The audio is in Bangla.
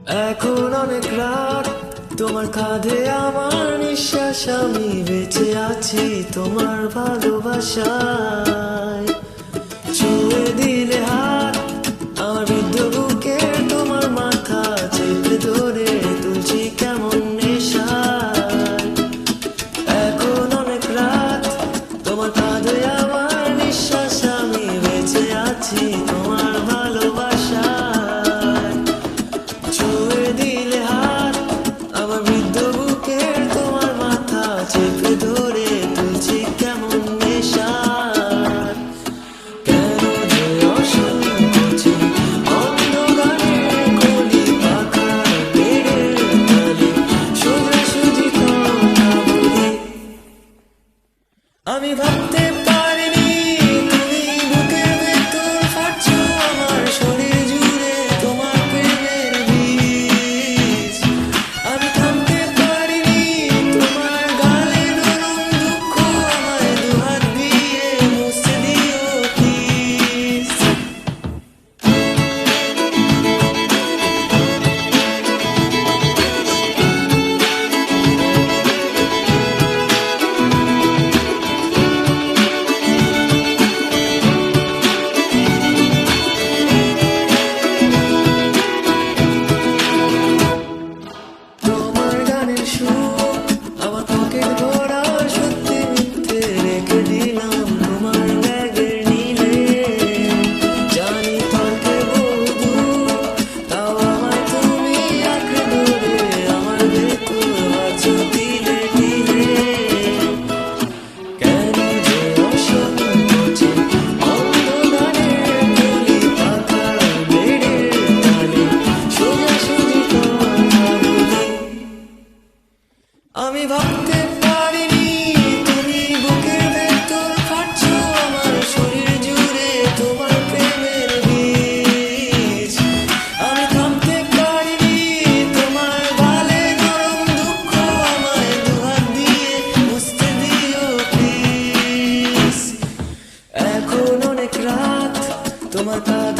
এখন অনেক রাত, তোমার কাঁধে আমার নিঃশ্বাস, আমি বেঁচে আছি তোমার ভালোবাসায়। ছুঁয়ে দিলে হাত আমার বৃদ্ধ বুকে, তোমার মাথা চেপে ধরে তুলছি কেমন নেশায়। এখন অনেক রাত, তোমার কাঁধে আমার নিঃশ্বাস, আমি বেঁচে আছি তোমার ভালোবাসায়। ছুঁয়ে দিলে হাত আমার বৃদ্ধ বুকে, তোমার মাথা চেপে ধরে তুলছি কেমন নেশায়। কেন যে অসংকোচে অন্ধকারের কলি পাখা বেড়ে তালে সোজাসুজি কথা বলি। আমি ভাবতে পারিনি তুমি বুকের ভেতর ফাটছো আমার শরীর জুড়ে তোমার প্রেমের বীজ। আমি থামতে পারিনি তোমার গালে নরম দুঃখ, আমায় দুহাত দিয়ে মুছে দিও প্লিজ। তোমার গানের সুর আমার পকেট ভরা, সত্যি মিথ্যে রেখে দিলাম তোমার ব্যাগের নীলে। জানি তর্কে বহুদূর, তাও আমায় তুমি আঁকড়ে ধরে আমার ভেতর বাঁচো দিলে দিলে। কেন যে অসংকোচে অন্ধকারের কলি পাখা বেড়ে তালে সোজাসুজি কথা বলি। আমি ভাবতে পারিনি তুমি বুকের ভেতর ফাটছো আমার শরীর জুড়ে তোমার প্রেমের বীজ। আমি থামতে পারিনি তোমার গালে নরম দুঃখ, আমায় দুহাত দিয়ে মুছতে দিও প্লিজ। এখন অনেক রাত, তোমার কাঁধে